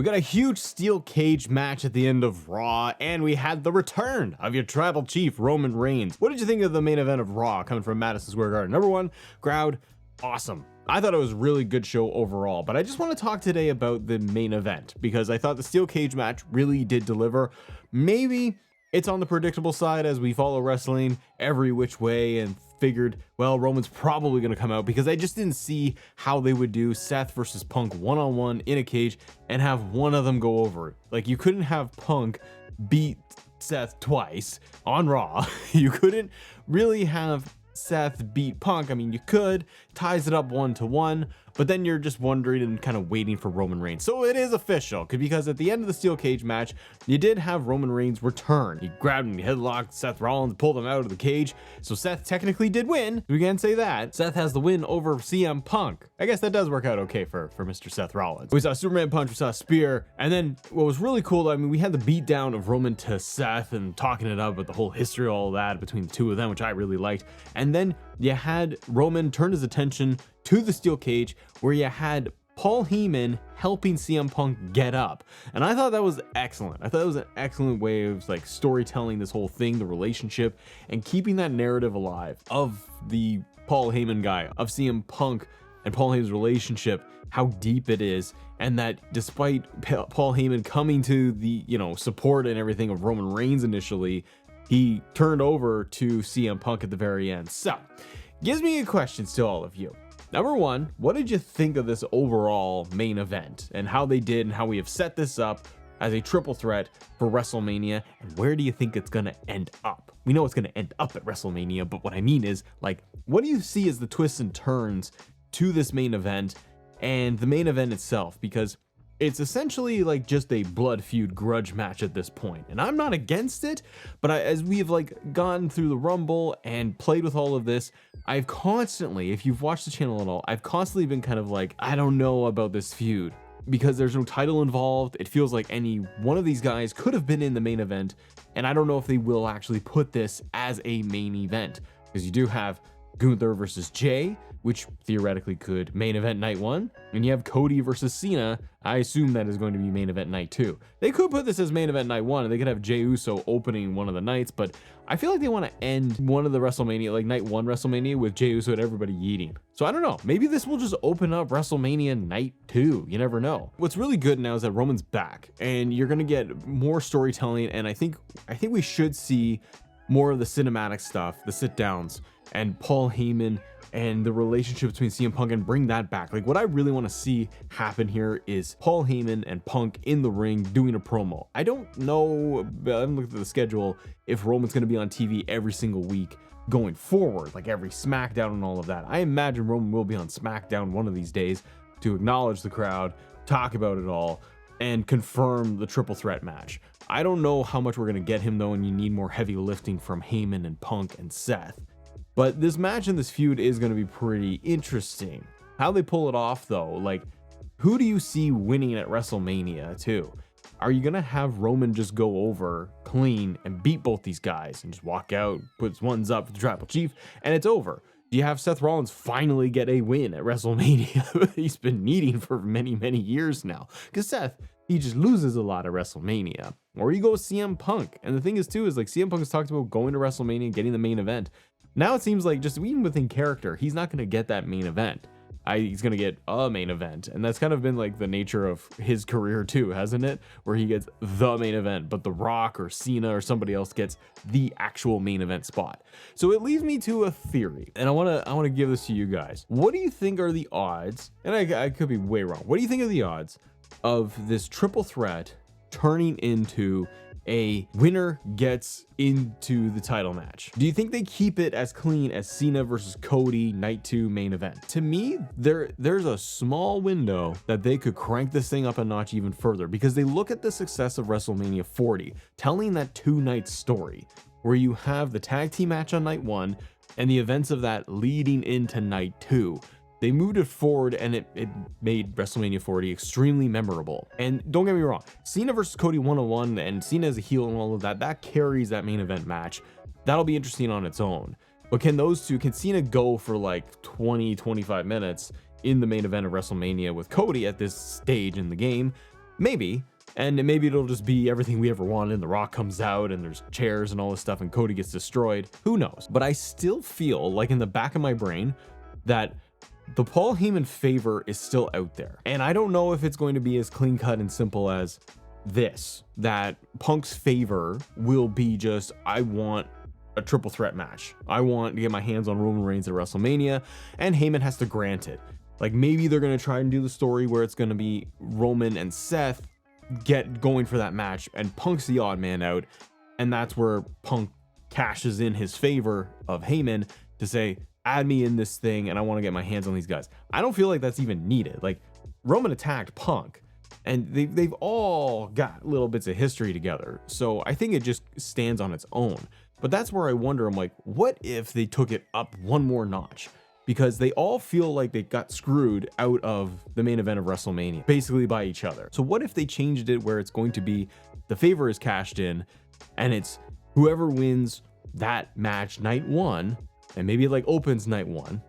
We got a huge steel cage match at the end of Raw, and we had the return of your tribal chief, Roman Reigns. What did you think of the main event of Raw coming from Madison Square Garden? Number one, crowd, awesome. I thought it was a really good show overall, but I just want to talk today about the main event because I thought the steel cage match really did deliver. Maybe it's on the predictable side as we follow wrestling every which way and figured, well, Roman's probably going to come out because I just didn't see how they would do Seth versus Punk one-on-one in a cage and have one of them go over. Like, you couldn't have Punk beat Seth twice on Raw. You couldn't really have Seth beat Punk. I mean, you could, ties it up 1-1, but then you're just wondering and kind of waiting for Roman Reigns. So it is official because at the end of the steel cage match, you did have Roman Reigns return. He grabbed him, he headlocked Seth Rollins, pulled him out of the cage. So Seth technically did win. We can say that. Seth has the win over CM Punk. I guess that does work out okay for Mr. Seth Rollins. We saw Superman punch, we saw a spear, and then what was really cool, I mean, we had the beatdown of Roman to Seth and talking it up with the whole history, all that between the two of them, which I really liked. And then you had Roman turn his attention to the steel cage where you had Paul Heyman helping CM Punk get up. And I thought that was excellent. I thought it was an excellent way of like storytelling this whole thing, the relationship, and keeping that narrative alive of the Paul Heyman guy, of CM Punk and Paul Heyman's relationship, how deep it is, and that despite Paul Heyman coming to the, support and everything of Roman Reigns initially, he turned over to CM Punk at the very end. So, gives me a question to all of you. Number one, what did you think of this overall main event and how they did and how we have set this up as a triple threat for WrestleMania? And where do you think it's going to end up? We know it's going to end up at WrestleMania, but what I mean is, like, what do you see as the twists and turns to this main event and the main event itself? Because it's essentially like just a blood feud grudge match at this point. And I'm not against it, but as we have like gone through the Rumble and played with all of this, I've constantly, if you've watched the channel at all, I've constantly been kind of like, I don't know about this feud because there's no title involved. It feels like any one of these guys could have been in the main event. And I don't know if they will actually put this as a main event because you do have Gunther versus Jay, which theoretically could main event night one, and you have Cody versus Cena. I assume that is going to be main event night two. They could put this as main event night one, and they could have Jey Uso opening one of the nights, but I feel like they want to end one of the WrestleMania, like night one WrestleMania, with Jey Uso and everybody yeeting. So I don't know. Maybe this will just open up WrestleMania night two. You never know. What's really good now is that Roman's back, and you're gonna get more storytelling, and I think we should see more of the cinematic stuff, the sit downs, and Paul Heyman and the relationship between CM Punk, and bring that back. Like, what I really want to see happen here is Paul Heyman and Punk in the ring doing a promo. I don't know, I haven't looked at the schedule, if Roman's going to be on TV every single week going forward, like every SmackDown and all of that. I imagine Roman will be on SmackDown one of these days to acknowledge the crowd, talk about it all, and confirm the triple threat match. I don't know how much we're going to get him though, and you need more heavy lifting from Heyman and Punk and Seth. But this match and this feud is going to be pretty interesting. How they pull it off though, like, who do you see winning at WrestleMania too? Are you going to have Roman just go over clean and beat both these guys and just walk out, puts ones up for the tribal chief, and it's over? Do you have Seth Rollins finally get a win at WrestleMania? He's been needing for many, many years now. Because Seth, he just loses a lot at WrestleMania. Or you go with CM Punk. And the thing is too, is like CM Punk has talked about going to WrestleMania and getting the main event. Now it seems like just even within character, he's not going to get that main event. He's going to get a main event. And that's kind of been like the nature of his career too, hasn't it? Where he gets the main event, but The Rock or Cena or somebody else gets the actual main event spot. So it leads me to a theory, and I want to give this to you guys. What do you think are the odds? And I could be way wrong. What do you think are the odds of this triple threat turning into a winner gets into the title match? Do you think they keep it as clean as Cena versus Cody night 2 main event? To me, there's a small window that they could crank this thing up a notch even further, because they look at the success of WrestleMania 40, telling that 2-night story where you have the tag team match on night 1 and the events of that leading into night 2. They moved it forward, and it made WrestleMania 40 extremely memorable. And don't get me wrong, Cena versus Cody 101 and Cena as a heel and all of that, that carries that main event match. That'll be interesting on its own. But can Cena go for like 20, 25 minutes in the main event of WrestleMania with Cody at this stage in the game? Maybe. And maybe it'll just be everything we ever wanted, and The Rock comes out and there's chairs and all this stuff and Cody gets destroyed. Who knows? But I still feel like in the back of my brain that the Paul Heyman favor is still out there. And I don't know if it's going to be as clean cut and simple as this, that Punk's favor will be just, I want a triple threat match. I want to get my hands on Roman Reigns at WrestleMania, and Heyman has to grant it. Like maybe they're going to try and do the story where it's going to be Roman and Seth get going for that match and Punk's the odd man out, and that's where Punk cashes in his favor of Heyman to say, add me in this thing and I want to get my hands on these guys. I don't feel like that's even needed. Like Roman attacked Punk and they've all got little bits of history together, so I think it just stands on its own. But that's where I wonder, I'm like, what if they took it up one more notch? Because they all feel like they got screwed out of the main event of WrestleMania, basically by each other. So what if they changed it where it's going to be the favor is cashed in and it's whoever wins that match night one, and maybe it like opens night one,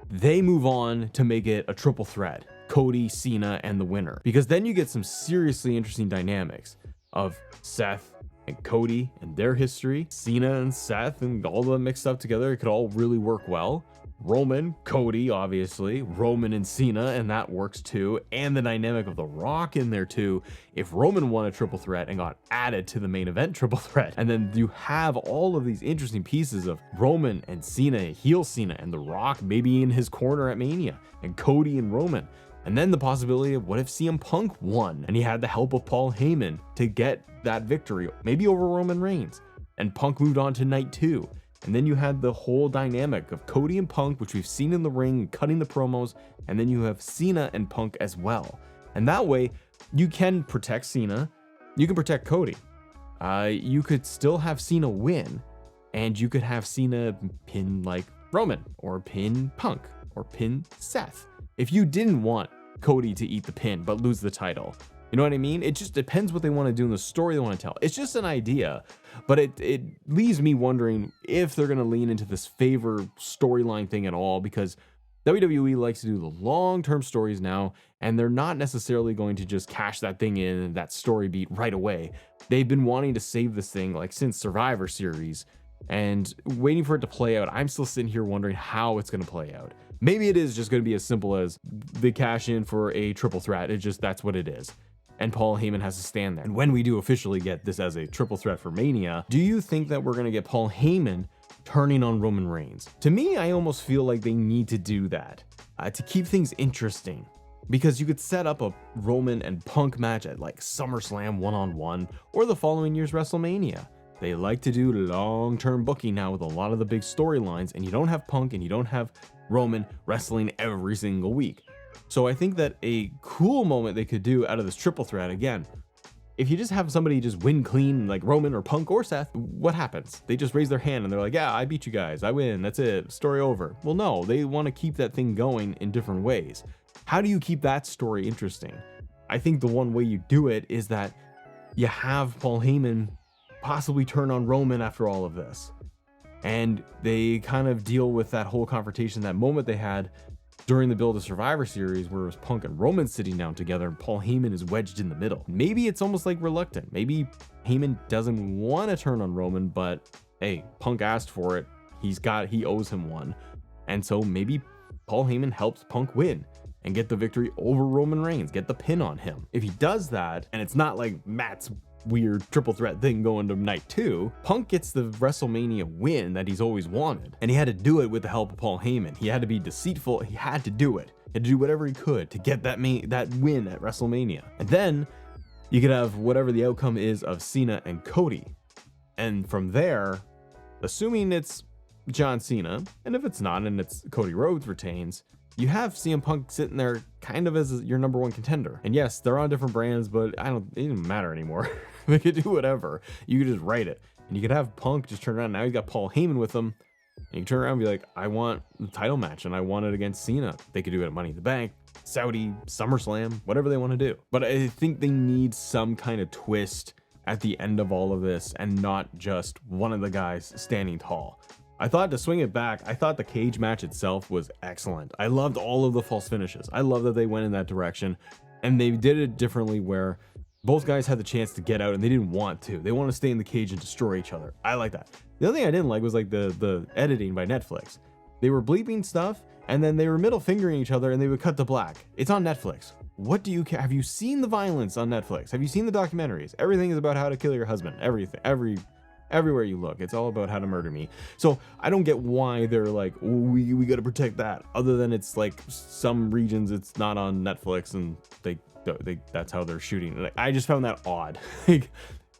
they move on to make it a triple threat, Cody, Cena, and the winner. Because then you get some seriously interesting dynamics of Seth and Cody and their history, Cena and Seth and all of them mixed up together. It could all really work well. Roman, Cody, obviously, Roman and Cena, and that works too. And the dynamic of The Rock in there too. If Roman won a triple threat and got added to the main event triple threat, and then you have all of these interesting pieces of Roman and Cena, heel Cena, and The Rock maybe in his corner at Mania, and Cody and Roman. And then the possibility of what if CM Punk won and he had the help of Paul Heyman to get that victory, maybe over Roman Reigns, and Punk moved on to night two. And then you had the whole dynamic of Cody and Punk, which we've seen in the ring, cutting the promos, and then you have Cena and Punk as well. And that way, you can protect Cena, you can protect Cody. You could still have Cena win, and you could have Cena pin like Roman, or pin Punk, or pin Seth. If you didn't want Cody to eat the pin, but lose the title. You know what I mean? It just depends what they want to do in the story they want to tell. It's just an idea, but it leaves me wondering if they're going to lean into this favor storyline thing at all, because WWE likes to do the long-term stories now, and they're not necessarily going to just cash that thing in, that story beat right away. They've been wanting to save this thing like since Survivor Series and waiting for it to play out. I'm still sitting here wondering how it's going to play out. Maybe it is just going to be as simple as they cash in for a triple threat. That's what it is. And Paul Heyman has to stand there. And when we do officially get this as a triple threat for Mania, do you think that we're going to get Paul Heyman turning on Roman Reigns? To me, I almost feel like they need to do that to keep things interesting. Because you could set up a Roman and Punk match at like SummerSlam one-on-one or the following year's WrestleMania. They like to do long-term booking now with a lot of the big storylines, and you don't have Punk and you don't have Roman wrestling every single week. So I think that a cool moment they could do out of this triple threat, again, if you just have somebody just win clean like Roman or Punk or Seth, what happens? They just raise their hand and they're like, yeah, I beat you guys, I win, that's it, story over. Well, no, they want to keep that thing going in different ways. How do you keep that story interesting? I think the one way you do it is that you have Paul Heyman possibly turn on Roman after all of this. And they kind of deal with that whole confrontation, that moment they had during the build of Survivor Series where it was Punk and Roman sitting down together and Paul Heyman is wedged in the middle. Maybe it's almost like reluctant. Maybe Heyman doesn't want to turn on Roman, but hey, Punk asked for it. He owes him one. And so maybe Paul Heyman helps Punk win and get the victory over Roman Reigns, get the pin on him. If he does that, and it's not like Matt's weird triple threat thing going to night two, Punk gets the WrestleMania win that he's always wanted, and he had to do it with the help of Paul Heyman. He had to be deceitful. He had to do it. He had to do whatever he could to get that win at WrestleMania. And then you could have whatever the outcome is of Cena and Cody, and from there, assuming it's John Cena, and if it's not and it's Cody Rhodes retains, you have CM Punk sitting there kind of as your number one contender. And yes, they're on different brands, but it doesn't matter anymore. They could do whatever. You could just write it. And you could have Punk just turn around. Now you got Paul Heyman with them. And you turn around and be like, I want the title match and I want it against Cena. They could do it at Money in the Bank, Saudi, SummerSlam, whatever they want to do. But I think they need some kind of twist at the end of all of this and not just one of the guys standing tall. I thought, to swing it back, I thought the cage match itself was excellent. I loved all of the false finishes. I love that they went in that direction, and they did it differently where Both guys had the chance to get out and they didn't want to. They want to stay in the cage and destroy each other. I like that. The other thing I didn't like was like the editing by Netflix. They were bleeping stuff and then they were middle fingering each other and they would cut to black. It's on Netflix. What do you care? Have you seen the violence on Netflix? Have you seen the documentaries? Everything is about how to kill your husband. Everything. Everywhere you look, it's all about how to murder me. So I don't get why they're like, oh, we got to protect that. Other than it's like some regions it's not on Netflix and they that's how they're shooting. Like, I just found that odd. Like,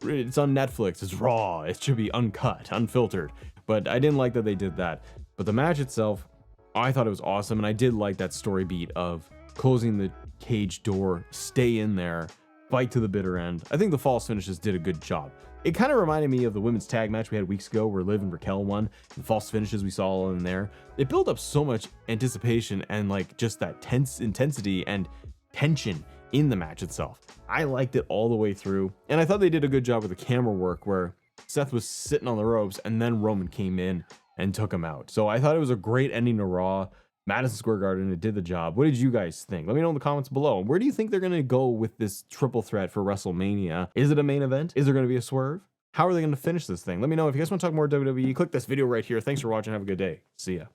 it's on Netflix. It's raw. It should be uncut, unfiltered. But I didn't like that they did that. But the match itself, I thought it was awesome, and I did like that story beat of closing the cage door, stay in there, fight to the bitter end. I think the false finishes did a good job. It kind of reminded me of the women's tag match we had weeks ago where Liv and Raquel won. The false finishes we saw all in there. It built up so much anticipation and like just that tense intensity and tension in the match itself. I liked it all the way through, and I thought they did a good job with the camera work where Seth was sitting on the ropes and then Roman came in and took him out. So I thought it was a great ending to Raw. Madison Square Garden, it did the job. What did you guys think? Let me know in the comments below. Where do you think they're going to go with this triple threat for WrestleMania? Is it a main event? Is there going to be a swerve? How are they going to finish this thing? Let me know. If you guys want to talk more WWE, click this video right here. Thanks for watching. Have a good day. See ya.